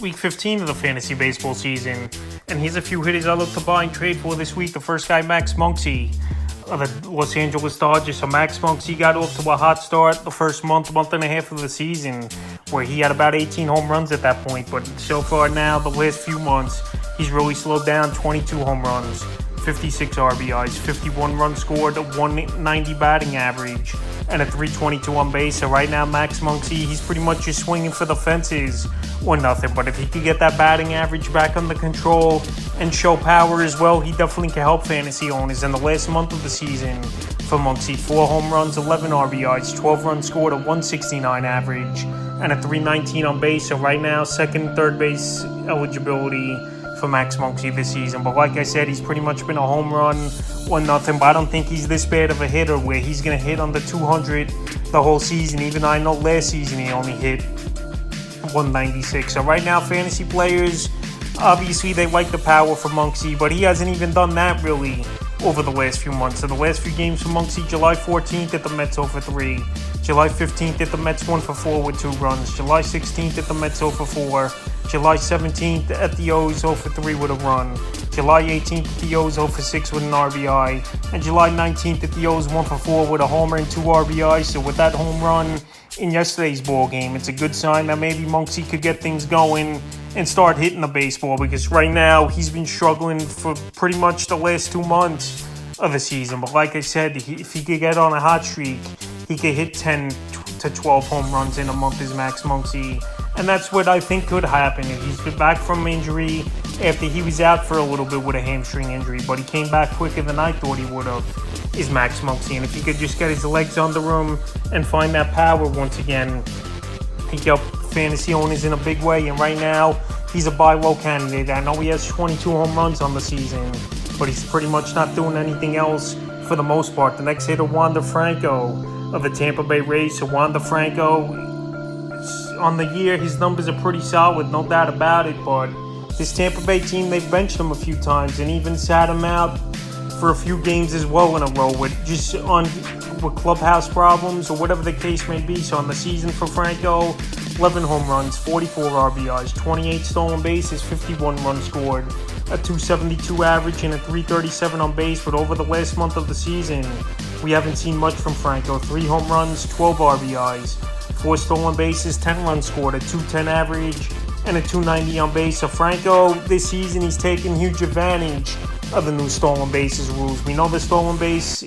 week 15 of the fantasy baseball season. And here's a few hitters I look to buy and trade for this week. The first guy, Max Muncy of the Los Angeles Dodgers. So Max Muncy got off to a hot start the first month and a half of the season, where he had about 18 home runs at that point. But so far now, the last few months, he's really slowed down. 22 home runs, 56 RBIs, 51 runs scored, a 190 batting average, and a 322 on base. So right now, Max Muncy, he's pretty much just swinging for the fences or nothing. But if he could get that batting average back under control and show power as well, he definitely can help fantasy owners. In the last month of the season for Muncy, 4 home runs, 11 RBIs, 12 runs scored, a 169 average, and a 319 on base. So right now, second and third base eligibility for Max Muncy this season. But like I said, he's pretty much been a home run or nothing. But I don't think he's this bad of a hitter where he's going to hit under 200 the whole season, even though I know last season he only hit 196. So right now, fantasy players, obviously they like the power for Muncy, but he hasn't even done that really over the last few months. So the last few games for Muncy: July 14th at the Mets 0-3, July 15th at the Mets 1-4 with 2 runs, July 16th at the Mets 0-4, July 17th at the O's 0-3 with a run, July 18th at the O's 0-6 with an RBI, and July 19th at the O's 1-4 with a homer and 2 RBIs. So with that home run in yesterday's ball game, it's a good sign that maybe Muncy could get things going and start hitting the baseball, because right now he's been struggling for pretty much the last 2 months of the season. But like I said, if he could get on a hot streak, he could hit 10 to 12 home runs in a month as Max Muncy. And that's what I think could happen if he's been back from injury after he was out for a little bit with a hamstring injury. But he came back quicker than I thought he would have, is Max Muncy. And if he could just get his legs under him and find that power once again, he could help fantasy owners in a big way. And right now, he's a buy low candidate. I know he has 22 home runs on the season, but he's pretty much not doing anything else for the most part. The next hitter, Wander Franco of the Tampa Bay Rays. So Wander Franco, on the year, his numbers are pretty solid, no doubt about it. But this Tampa Bay team, they've benched him a few times and even sat him out for a few games as well in a row with clubhouse problems or whatever the case may be. So on the season for Franco, 11 home runs, 44 RBIs, 28 stolen bases, 51 runs scored, a 272 average, and a 337 on base. But over the last month of the season, we haven't seen much from Franco. 3 home runs, 12 RBIs, 4 stolen bases, 10 runs scored, a 210 average, and a 290 on base. So Franco, this season, he's taken huge advantage of the new stolen bases rules. We know the stolen base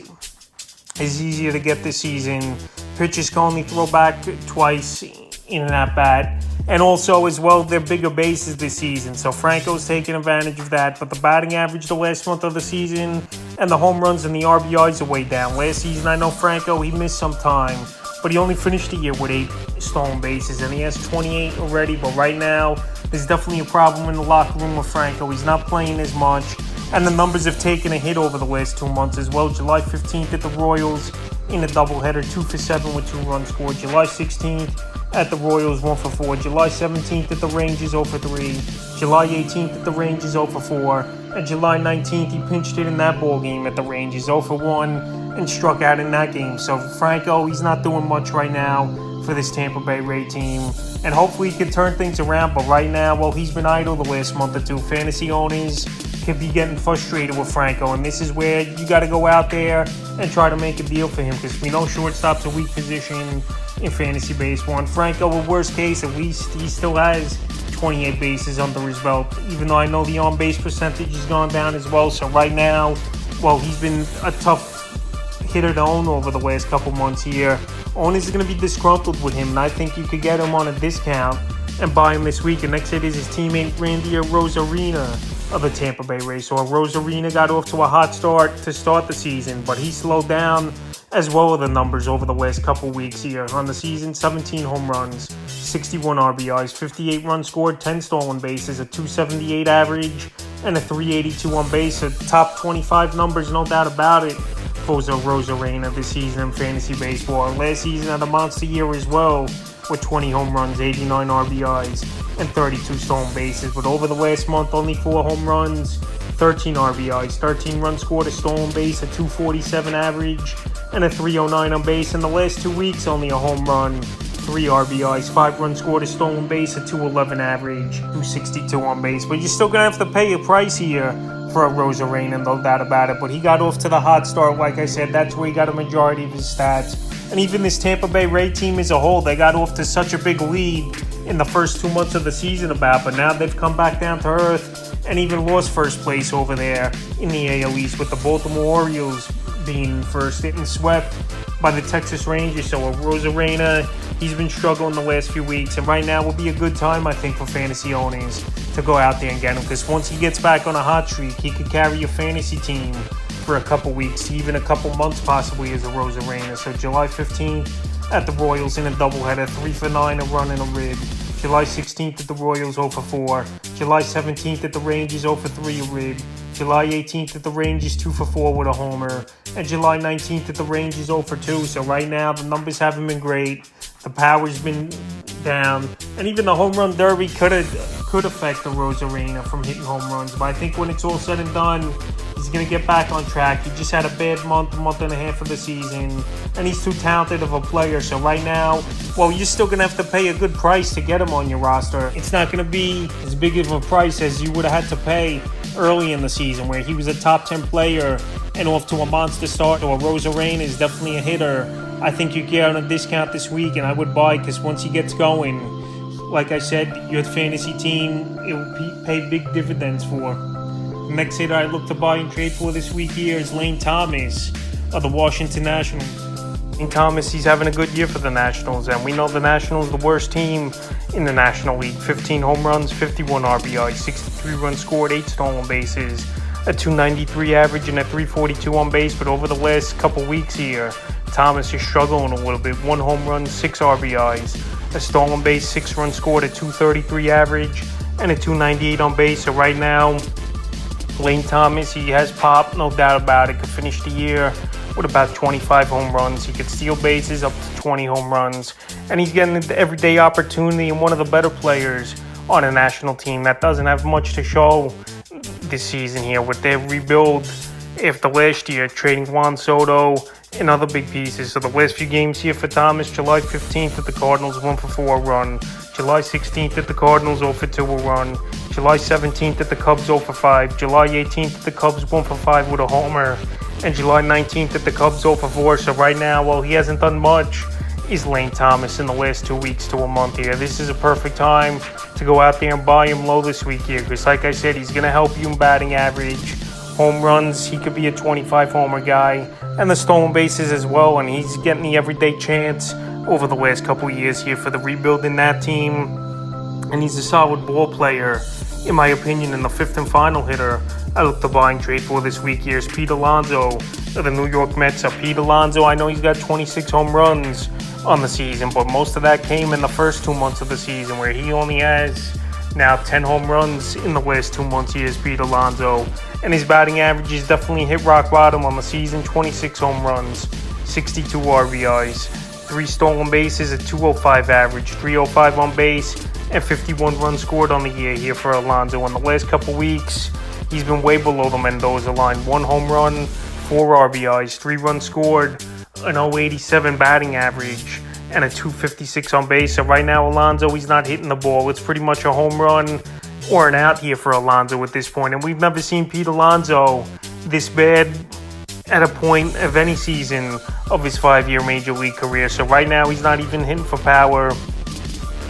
is easier to get this season. Pitchers can only throw back twice in an at-bat. And also, as well, they're bigger bases this season. So Franco's taking advantage of that. But the batting average the last month of the season and the home runs and the RBIs are way down. Last season, I know Franco, he missed some time, but he only finished the year with 8 stolen bases, and he has 28 already. But right now, there's definitely a problem in the locker room with Franco. He's not playing as much, and the numbers have taken a hit over the last 2 months as well. July 15th at the Royals in a doubleheader, 2 for 7 with 2 runs scored. July 16th at the Royals, 1 for 4. July 17th at the Rangers, 0 for 3. July 18th at the Rangers, 0 for 4. And July 19th, he pinched it in that ball game at the Rangers, 0 for 1, and struck out in that game. So Franco, he's not doing much right now for this Tampa Bay Ray team, and hopefully he can turn things around. But right now, well, he's been idle the last month or two. Fantasy owners could be getting frustrated with Franco, and this is where you got to go out there and try to make a deal for him, because we know shortstop's a weak position in fantasy baseball. And Franco, in worst case, at least he still has 28 bases under his belt, even though I know the on-base percentage has gone down as well. So right now, well, he's been a tough hitter to own over the last couple months here. Owners are going to be disgruntled with him, and I think you could get him on a discount and buy him this week. And next hit is his teammate Randy Arozarena of the Tampa Bay Rays. So Arozarena got off to a hot start to start the season, but he slowed down as well as the numbers over the last couple weeks here. On the season, 17 home runs, 61 RBIs, 58 runs scored, 10 stolen bases, a 278 average, and a 382 on base. So top 25 numbers, no doubt about it, for Arozarena this season in fantasy baseball. Last season had a monster year as well, with 20 home runs, 89 RBIs, and 32 stolen bases. But over the last month, only 4 home runs, 13 RBIs, 13 runs scored, a stolen base, a 247 average, and a 309 on base. In the last 2 weeks, only a home run, 3 RBIs, 5 runs scored, a stolen base, a 211 average, 262 on base. But you're still going to have to pay a price here for a Arozarena, no doubt about it. But he got off to the hot start, like I said. That's where he got a majority of his stats. And even this Tampa Bay Ray team as a whole, they got off to such a big lead in the first 2 months of the season but now they've come back down to earth and even lost first place over there in the AL East, with the Baltimore Orioles being first, getting swept by the Texas Rangers. So Arozarena, he's been struggling the last few weeks, and right now will be a good time, I think, for fantasy owners to go out there and get him, because once he gets back on a hot streak, he could carry your fantasy team for a couple weeks, even a couple months possibly, as Arozarena. So July 15th at the Royals in a doubleheader, 3 for 9, a run and a rib. July 16th at the Royals, 0 for 4. July 17th at the Rangers, 0 for 3, a rib. July 18th at the Rangers, 2 for 4 with a homer. And July 19th at the Rangers, 0 for 2. So right now, the numbers haven't been great. The power's been down. And even the home run derby could affect the Arozarena from hitting home runs. But I think when it's all said and done, he's going to get back on track. He just had a bad month and a half of the season. And he's too talented of a player. So right now, well, you're still going to have to pay a good price to get him on your roster. It's not going to be as big of a price as you would have had to pay early in the season, where he was a top 10 player and off to a monster start. So Arozarena is definitely a hitter. I think you get on a discount this week, and I would buy, because once he gets going, like I said, your fantasy team, it will pay big dividends for. The next hitter I look to buy and trade for this week here is Lane Thomas of the Washington Nationals. Lane Thomas, he's having a good year for the Nationals, and we know the Nationals the worst team in the National League. 15 home runs, 51 RBI, 63 runs scored, 8 stolen bases, a 293 average, and a 342 on base. But over the last couple weeks here, Thomas is struggling a little bit. 1 home run, 6 RBIs, a stolen base, 6 runs scored, a 233 average, and a 298 on base. So right now, Lane Thomas, he has pop, no doubt about it. Could finish the year with about 25 home runs. He could steal bases up to 20 home runs. And he's getting the everyday opportunity, and one of the better players on a national team that doesn't have much to show this season here with their rebuild after last year, trading Juan Soto and other big pieces. So the last few games here for Thomas: July 15th at the Cardinals, 1 for 4, a run. July 16th at the Cardinals, 0 for 2, a run. July 17th at the Cubs, 0 for 5. July 18th at the Cubs, 1 for 5 with a homer. And July 19th at the Cubs, 0 for 4. So right now, well, he hasn't done much, is Lane Thomas in the last 2 weeks to a month here. This is a perfect time to go out there and buy him low this week here, because like I said, he's going to help you in batting average. Home runs, he could be a 25 homer guy, and the stolen bases as well, and he's getting the everyday chance over the last couple of years here for the rebuild in that team. And he's a solid ball player, in my opinion. And the fifth and final hitter I look to buy and trade for this week here is Pete Alonso of the New York Mets. Pete Alonso, I know he's got 26 home runs on the season, but most of that came in the first 2 months of the season, where he only has now 10 home runs in the last 2 months. He is Pete Alonso, and his batting average has definitely hit rock bottom on the season. 26 home runs, 62 RBIs, 3 stolen bases, a 205 average, 305 on base, and 51 runs scored on the year here for Alonso. In the last couple weeks, he's been way below the Mendoza line. 1 home run, 4 RBIs, 3 runs scored, an 087 batting average, and a 256 on base. So right now, Alonso, he's not hitting the ball. It's pretty much a home run or an out here for Alonso at this point. And we've never seen Pete Alonso this bad at a point of any season of his 5-year Major League career. So right now, he's not even hitting for power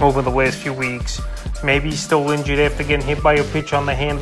over the last few weeks. Maybe he's still injured after getting hit by a pitch on the hand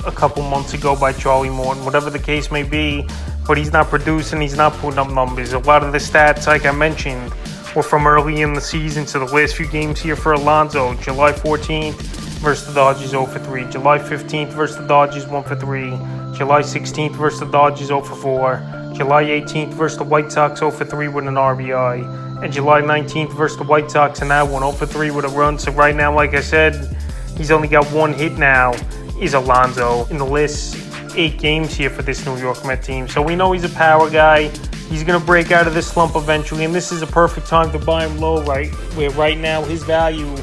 a couple months ago by Charlie Morton. Whatever the case may be, but he's not producing, he's not putting up numbers. A lot of the stats, like I mentioned, were from early in the season. So the last few games here for Alonso: July 14th versus the Dodgers, 0 for 3. July 15th versus the Dodgers, 1 for 3. July 16th versus the Dodgers, 0 for 4. July 18th versus the White Sox, 0 for 3 with an RBI. And July 19th versus the White Sox, and that one 0 for 3 with a run. So right now, like I said, he's only got 1 hit now, is Alonso, in the last 8 games here for this New York Mets team. So we know he's a power guy. He's going to break out of this slump eventually, and this is a perfect time to buy him low, where right now his value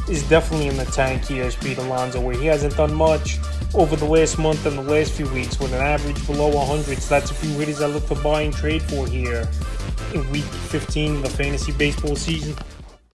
is definitely in the tank here as Pete Alonso, where he hasn't done much over the last month and the last few weeks with an average below 100. So that's a few hitters I look to buy and trade for here in Week 15 of the fantasy baseball season.